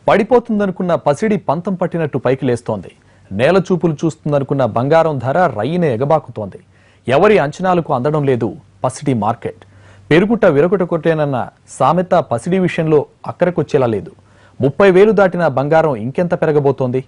పడిపోతుందనుకున్న పసిడి పంతం పట్టినట్టు పైకి లేస్తోంది. నేల చూపులు చూస్తుందనుకున్న బంగారం ధర రయ్యినే ఎగబాకుతోంది. ఎవరి అంచనాలకు అందడం లేదు పసిడి మార్కెట్. పెరుగుట విరకుట కొట్టేనన్న సామెత పసిడి విషయంలో అక్కరకొచ్చేలా లేదు. 30,000 దాటిన బంగారం ఇంకెంత పెరగబోతోంది?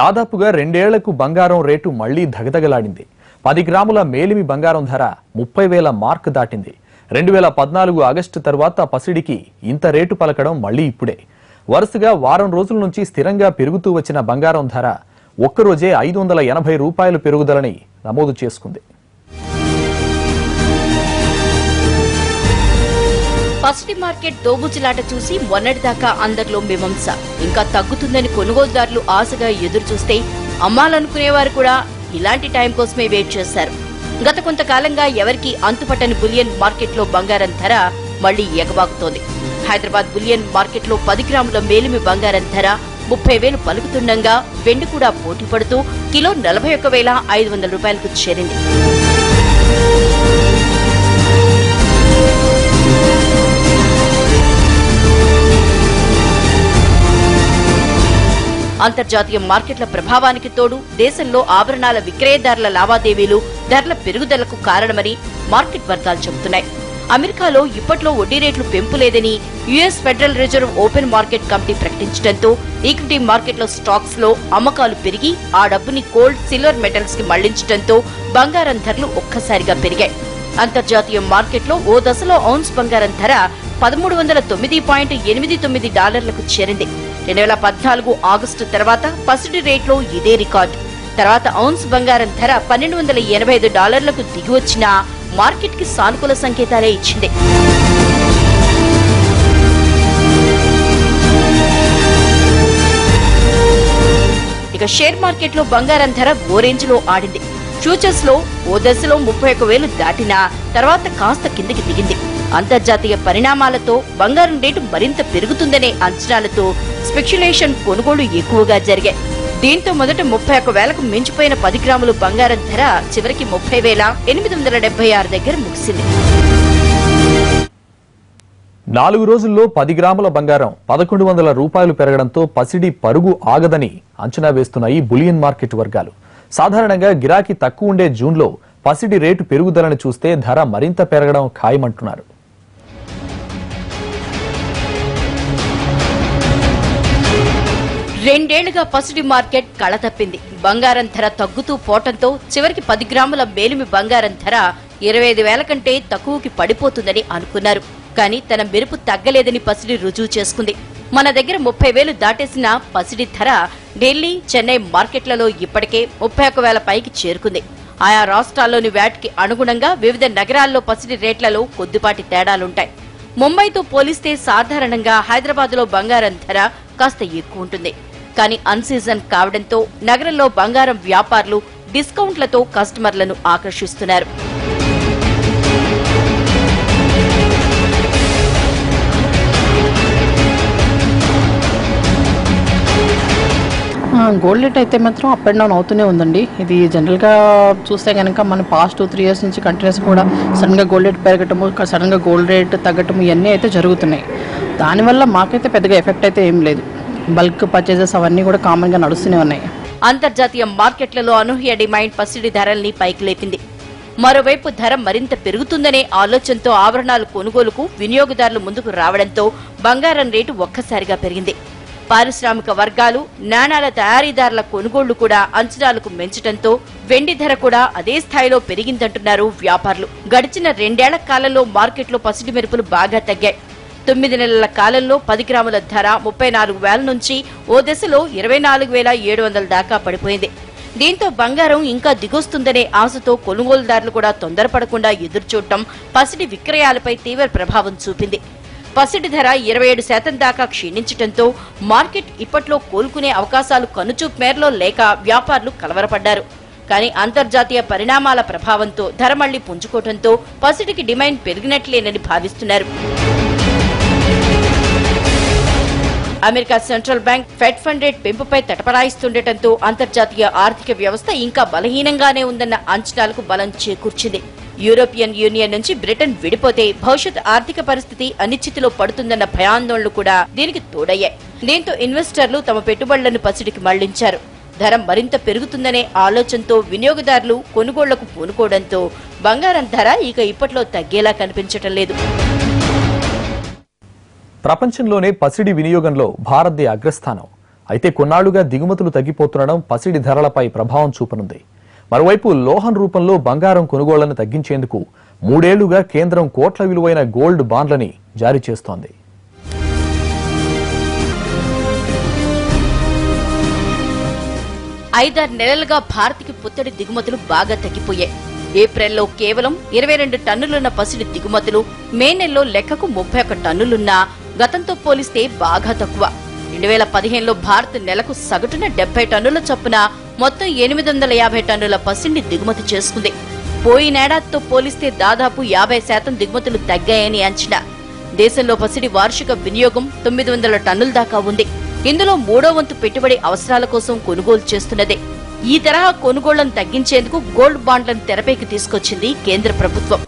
దాదాపుగా 2 ఏళ్లకు బంగారం రేటు మళ్లీ దగదగలాడింది. 10 గ్రాముల మేలిమి బంగారం ధర 30,000 మార్క్ దాటింది. 2014 ఆగస్టు తర్వాత పసిడికి ఇంత రేటు పలకడం మళ్లీ ఇప్పుడే. వరుసగా వారం రోజుల నుంచి స్థిరంగా పెరుగుతూ వచ్చిన బంగారం ధర ఒక్కరోజే 580 రూపాయలు పెరుగుదలని నమోదు చేసుకుంది. పసిడి మార్కెట్ దోబుచులాట చూసి మొన్నటిదాకా అందరిలో మీమాంస. ఇంకా తగ్గుతుందని కొనుగోలుదారులు ఆశగా ఎదురు చూస్తే అమ్మాలనుకునేవారు కూడా ఇలాంటి టైం కోసమే వెయిట్ చేశారు. గత కొంతకాలంగా ఎవరికి అంతుపట్టని బులియన్ మార్కెట్లో బంగారం ధర మళ్లీ ఎగబాకుతోంది. హైదరాబాద్ బులియన్ మార్కెట్లో 10 గ్రాముల మేలిమి బంగారం ధర 30,000 పలుకుతుండగా వెండి కూడా పోటీ పడుతూ కిలో 41,500 రూపాయలకు చేరింది. అంతర్జాతీయ మార్కెట్ల ప్రభావానికి తోడు దేశంలో ఆభరణాల విక్రయదారుల లావాదేవీలు ధరల పెరుగుదలకు కారణమని మార్కెట్ వర్గాలు చెబుతున్నాయి. అమెరికాలో ఇప్పట్లో వడ్డీ రేట్లు పెంపు లేదని US federal reserve open market committee ప్రకటించడంతో ఈక్విటీ మార్కెట్లో స్టాక్స్ లో అమ్మకాలు పెరిగి ఆ డబ్బుని గోల్డ్, సిల్వర్ మెటల్స్ కి మళ్లించడంతో బంగారం ధరలు ఒక్కసారిగా పెరిగాయి. అంతర్జాతీయ మార్కెట్లో ఓ దశలో ఔన్స్ బంగారం ధర $1309.89 చేరింది. 2014 ఆగస్టు తర్వాత పసిడి రేట్లో ఇదే రికార్డు. తర్వాత ఔన్స్ బంగారం ధర $1285 దిగివచ్చినా మార్కెట్ కి సానుకూల సంకేతాలే ఇచ్చింది. ఇక షేర్ మార్కెట్ లో బంగారం ధర ఓ రేంజ్ లో ఆడింది. ఫ్యూచర్స్ లో ఓ దశలో 31,000 దాటినా తర్వాత కాస్త కిందికి దిగింది. అంతర్జాతీయ పరిణామాలతో బంగారం రేటు మరింత పెరుగుతుందనే అంచనాలతో స్పెక్యులేషన్ కొనుగోలు ఎక్కువగా జరిగాయి. దీంతో మొదట 31,000కు మించిపోయిన 10 గ్రాముల బంగారం ధర చివరికి 30,876 దగ్గర ముగిసింది. 4 రోజుల్లో 10 గ్రాముల బంగారం 1,100 రూపాయలు పెరగడంతో పసిడి పరుగు ఆగదని అంచనా వేస్తున్నాయి బులియన్ మార్కెట్ వర్గాలు. సాధారణంగా గిరాకీ తక్కువ ఉండే జూన్లో పసిడి రేటు పెరుగుదలను చూస్తే ధర మరింత పెరగడం ఖాయమంటున్నారు. రెండేళ్లుగా పసిడి మార్కెట్ కళ తప్పింది. బంగారం ధర తగ్గుతూ పోవడంతో చివరికి 10 గ్రాముల మేలిమి బంగారం ధర 25,000 కంటే తక్కువకి పడిపోతుందని అనుకున్నారు. కానీ తన మెరుపు తగ్గలేదని పసిడి రుజువు చేసుకుంది. మన దగ్గర 30,000 దాటేసిన పసిడి ధర ఢిల్లీ, చెన్నై మార్కెట్లలో ఇప్పటికే 31,000 పైకి చేరుకుంది. ఆయా రాష్ట్రాల్లోని వ్యాట్కి అనుగుణంగా వివిధ నగరాల్లో పసిడి రేట్లలో కొద్దిపాటి తేడాలుంటాయి. ముంబైతో పోలిస్తే సాధారణంగా హైదరాబాద్లో బంగారం ధర కాస్త ఎక్కువ ఉంటుంది. కానీ అన్సీజన్ కావడంతో నగరంలో బంగారం వ్యాపారులు డిస్కౌంట్లతో కస్టమర్లను ఆకర్షిస్తున్నారు. గోల్డ్ రేట్ అయితే మాత్రం అప్ అండ్ డౌన్ అవుతూనే ఉందండి. ఇది జనరల్గా చూస్తే కనుక మన పాస్ట్ 2-3 ఇయర్స్ నుంచి కంటిన్యూస్ కూడా సడన్గా గోల్డ్ రేట్ పెరగటము, సడన్గా గోల్డ్ రేట్ తగ్గటము ఇవన్నీ అయితే జరుగుతున్నాయి. దానివల్ల మాకైతే పెద్దగా ఎఫెక్ట్ అయితే ఏం లేదు. బల్క్ పర్చేజెస్ అవన్నీ కూడా కామన్గా నడుస్తూనే ఉన్నాయి. అంతర్జాతీయ మార్కెట్లలో అనూహ్య డిమాండ్ పసిడి ధరల్ని పైకి లేపింది. మరోవైపు ధర మరింత పెరుగుతుందనే ఆలోచనతో ఆభరణాల కొనుగోలుకు వినియోగదారులు ముందుకు రావడంతో బంగారం రేటు ఒక్కసారిగా పెరిగింది. పారిశ్రామిక వర్గాలు, నాణాల తయారీదారుల కొనుగోళ్లు కూడా అంచనాలకు మించడంతో వెండి ధర కూడా అదే స్థాయిలో పెరిగిందంటున్నారు వ్యాపారులు. గడిచిన 2 ఏళ్ల కాలంలో మార్కెట్లో పసిడి మెరుపులు బాగా తగ్గాయి. 9 నెలల కాలంలో 10 గ్రాముల ధర 34,000 నుంచి ఓ దశలో 24,700 దాకా పడిపోయింది. దీంతో బంగారం ఇంకా దిగొస్తుందనే ఆశతో కొనుగోలుదారులు కూడా తొందరపడకుండా ఎదురుచూడటం పసిడి విక్రయాలపై తీవ్ర ప్రభావం చూపింది. పసిడి ధర 27% దాకా క్షీణించడంతో మార్కెట్ ఇప్పట్లో కోలుకునే అవకాశాలు కనుచూపు మేరలో లేక వ్యాపారులు కలవరపడ్డారు. కానీ అంతర్జాతీయ పరిణామాల ప్రభావంతో ధర మళ్లీ పుంజుకోవడంతో పసిడికి డిమాండ్ పెరిగినట్లేనని భావిస్తున్నారు. America central bank Fed fund rate పెంపుపై తటపడాయిస్తుండటంతో అంతర్జాతీయ ఆర్థిక వ్యవస్థ ఇంకా బలహీనంగానే ఉందన్న అంచనాలకు బలం చేకూర్చింది. యూరోపియన్ యూనియన్ నుంచి బ్రిటన్ విడిపోతే భవిష్యత్ ఆర్థిక పరిస్థితి అనిశ్చితిలో పడుతుందన్న భయాందోళనలు కూడా దీనికి తోడయ్యాయి. దీంతో ఇన్వెస్టర్లు తమ పెట్టుబడులను పసిడికి మళ్లించారు. ధర మరింత పెరుగుతుందనే ఆలోచనతో వినియోగదారులు కొనుగోళ్లకు పూనుకోవడంతో బంగారం ధర ఇక ఇప్పట్లో తగ్గేలా కనిపించటం లేదు. ప్రపంచంలోనే పసిడి వినియోగంలో భారత్దే అగ్రస్థానం. అయితే కొన్నాళ్లుగా దిగుమతులు తగ్గిపోతుండడం పసిడి ధరలపై ప్రభావం చూపనుంది. మరోవైపు లోహం రూపంలో బంగారం కొనుగోళ్లను తగ్గించేందుకు 3 ఏళ్లుగా కేంద్రం కోట్ల విలువైన గోల్డ్ బాండ్లని జారీ చేస్తోంది. ఐదారు నెలలుగా భారత్కి పుత్తడి దిగుమతులు బాగా తగ్గిపోయాయి. ఏప్రిల్లో కేవలం 22 టన్నులున్న పసిడి దిగుమతులు మే నెలలో లెక్కకు 31 టన్నులున్నా గతంతో పోలిస్తే బాగా తక్కువ. 2015లో భారత్ నెలకు సగటున 70 టన్నుల చొప్పున మొత్తం 850 టన్నుల పసిడిని దిగుమతి చేసుకుంది. పోయినేడాదితో పోలిస్తే దాదాపు 50% దిగుమతులు తగ్గాయని అంచనా. దేశంలో పసిడి వార్షిక వినియోగం 900 టన్నుల దాకా ఉంది. ఇందులో 3వ వంతు పెట్టుబడి అవసరాల కోసం కొనుగోలు చేస్తున్నదే. ఈ తరహా కొనుగోళ్లను తగ్గించేందుకు గోల్డ్ బాండ్లను తెరపైకి తీసుకొచ్చింది కేంద్ర ప్రభుత్వం.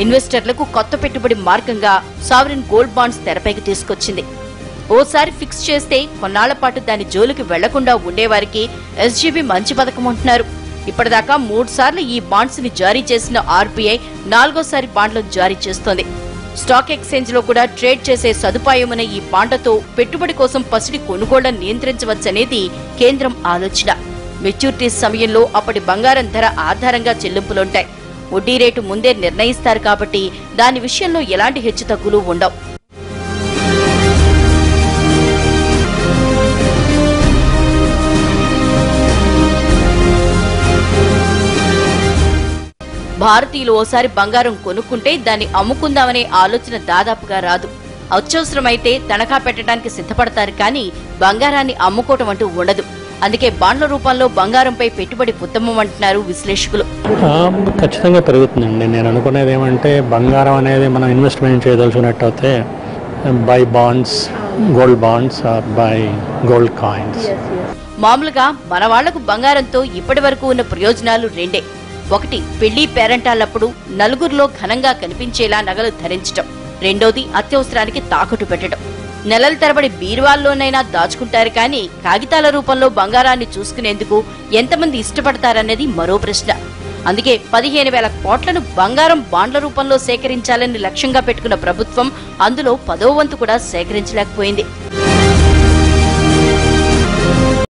ఇన్వెస్టర్లకు కొత్త పెట్టుబడి మార్గంగా సావరిన్ గోల్డ్ బాండ్స్ తెరపైకి తీసుకొచ్చింది. ఓసారి ఫిక్స్ చేస్తే కొన్నాళ్ల పాటు దాని జోలికి వెళ్లకుండా ఉండేవారికి ఎస్జీబీ మంచి పథకం అంటున్నారు. ఇప్పటిదాకా 3 సార్లు ఈ బాండ్స్ ని జారీ చేసిన ఆర్బీఐ 4వసారి బాండ్లను జారీ చేస్తోంది. స్టాక్ ఎక్స్చేంజ్ లో కూడా ట్రేడ్ చేసే సదుపాయమున్న ఈ బాండ్లతో పెట్టుబడి కోసం పసిడి కొనుగోళ్లను నియంత్రించవచ్చనేది కేంద్రం ఆలోచన. మెచ్యూరిటీ సమయంలో అప్పటి బంగారం ధర ఆధారంగా చెల్లింపులుంటాయి. వడ్డీ రేటు ముందే నిర్ణయిస్తారు కాబట్టి దాని విషయంలో ఎలాంటి హెచ్చుతగ్గులు ఉండవు. భారతీయులు ఓసారి బంగారం కొనుక్కుంటే దాన్ని అమ్ముకుందామనే ఆలోచన దాదాపుగా రాదు. అత్యవసరమైతే తనఖా పెట్టడానికి సిద్ధపడతారు కానీ బంగారాన్ని అమ్ముకోవటం అంటూ ఉండదు. అందుకే బాండ్ల రూపంలో బంగారంపై పెట్టుబడి ఉత్తమం అంటున్నారు విశ్లేషకులు. ఖచ్చితంగా పెరుగుతుందండి. నేను అనుకునేది ఏమంటే బంగారం అనేది మనం ఇన్వెస్ట్మెంట్ చేయదలుచుకున్నట్టయితే buy bonds, gold bonds or buy gold coins. మామూలుగా మన వాళ్లకు బంగారంతో ఇప్పటి వరకు ఉన్న ప్రయోజనాలు రెండే. ఒకటి, పెళ్లి పేరంటాలప్పుడు నలుగురిలో ఘనంగా కనిపించేలా నగలు ధరించటం. రెండోది, అత్యవసరానికి తాకట్టు పెట్టడం. నెలల తరబడి బీరువాల్లోనైనా దాచుకుంటారు కానీ కాగితాల రూపంలో బంగారాన్ని చూసుకునేందుకు ఎంతమంది ఇష్టపడతారన్నది మరో ప్రశ్న. అందుకే 15,000 కోట్లను బంగారం బాండ్ల రూపంలో సేకరించాలని లక్ష్యంగా పెట్టుకున్న ప్రభుత్వం అందులో 10వ వంతు కూడా సేకరించలేకపోయింది.